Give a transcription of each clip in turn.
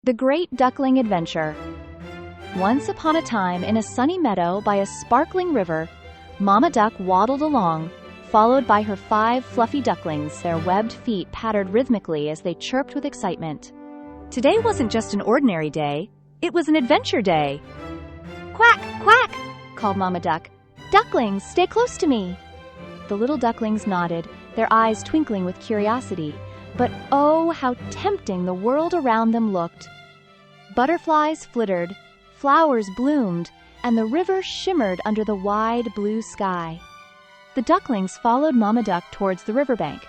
The Great Duckling Adventure. Once upon a time, in a sunny meadow by a sparkling river, Mama Duck waddled along, followed by her 5 fluffy ducklings, their webbed feet pattered rhythmically as they chirped with excitement. Today wasn't just an ordinary day, it was an adventure day. "Quack, quack!" called Mama Duck. "Ducklings, stay close to me!" The little ducklings nodded, their eyes twinkling with curiosity. But oh, how tempting the world around them looked. Butterflies flittered, flowers bloomed, and the river shimmered under the wide blue sky. The ducklings followed Mama Duck towards the riverbank,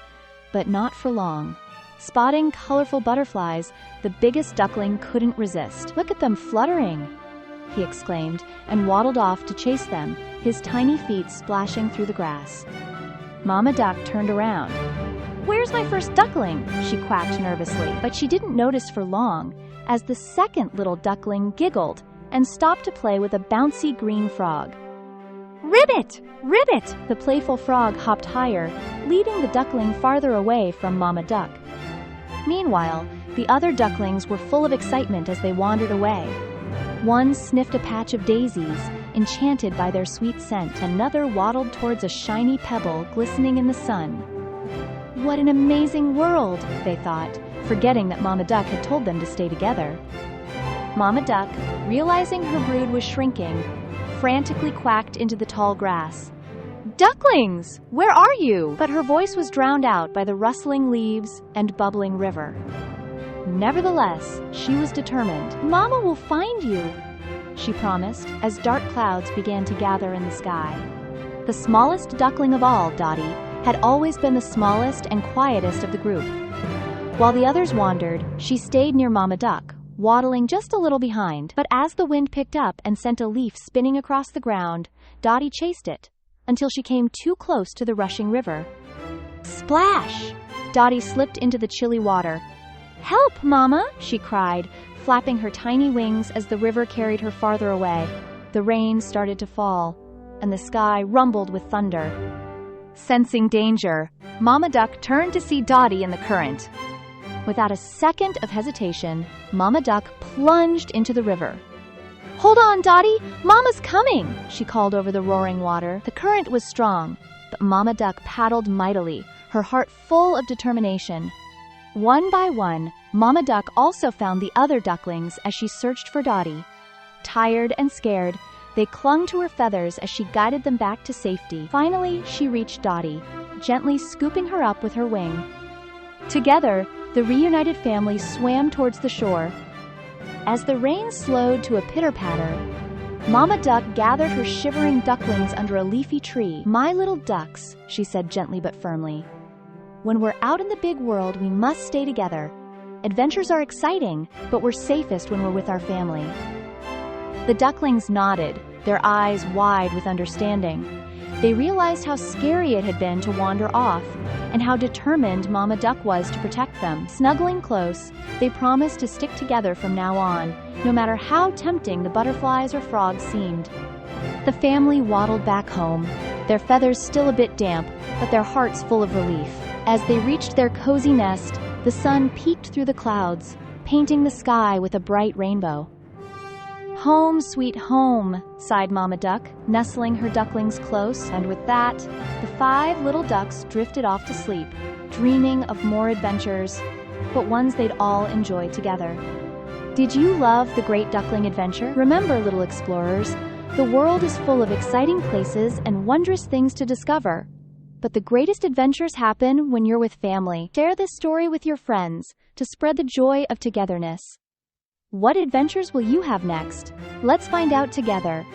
but not for long. Spotting colorful butterflies, the biggest duckling couldn't resist. "Look at them fluttering!" he exclaimed, and waddled off to chase them, his tiny feet splashing through the grass. Mama Duck turned around. "Where's my first duckling?" she quacked nervously, but she didn't notice for long, as the second little duckling giggled and stopped to play with a bouncy green frog. "Ribbit! Ribbit!" The playful frog hopped higher, leading the duckling farther away from Mama Duck. Meanwhile, the other ducklings were full of excitement as they wandered away. One sniffed a patch of daisies, enchanted by their sweet scent. Another waddled towards a shiny pebble glistening in the sun. "What an amazing world," they thought, forgetting that Mama Duck had told them to stay together. Mama Duck, realizing her brood was shrinking, frantically quacked into the tall grass. "Ducklings, where are you?" But her voice was drowned out by the rustling leaves and bubbling river. Nevertheless, she was determined. "Mama will find you," she promised, as dark clouds began to gather in the sky. The smallest duckling of all, Dottie, had always been the smallest and quietest of the group. While the others wandered, she stayed near Mama Duck, waddling just a little behind. But as the wind picked up and sent a leaf spinning across the ground, Dottie chased it, until she came too close to the rushing river. Splash! Dottie slipped into the chilly water. "Help, Mama!" she cried, flapping her tiny wings as the river carried her farther away. The rain started to fall, and the sky rumbled with thunder. Sensing danger, Mama Duck turned to see Dottie in the current. Without a second of hesitation, Mama Duck plunged into the river. "Hold on, Dottie! Mama's coming!" she called over the roaring water. The current was strong, but Mama Duck paddled mightily, her heart full of determination. One by one, Mama Duck also found the other ducklings as she searched for Dottie. Tired and scared, they clung to her feathers as she guided them back to safety. Finally, she reached Dottie, gently scooping her up with her wing. Together, the reunited family swam towards the shore. As the rain slowed to a pitter-patter, Mama Duck gathered her shivering ducklings under a leafy tree. "My little ducks," she said gently but firmly. "When we're out in the big world, we must stay together. Adventures are exciting, but we're safest when we're with our family." The ducklings nodded, their eyes wide with understanding. They realized how scary it had been to wander off, and how determined Mama Duck was to protect them. Snuggling close, they promised to stick together from now on, no matter how tempting the butterflies or frogs seemed. The family waddled back home, their feathers still a bit damp, but their hearts full of relief. As they reached their cozy nest, the sun peeked through the clouds, painting the sky with a bright rainbow. "Home, sweet home," sighed Mama Duck, nestling her ducklings close, and with that, the 5 little ducks drifted off to sleep, dreaming of more adventures, but ones they'd all enjoy together. Did you love the Great Duckling Adventure? Remember, little explorers, the world is full of exciting places and wondrous things to discover. But the greatest adventures happen when you're with family. Share this story with your friends to spread the joy of togetherness. What adventures will you have next? Let's find out together.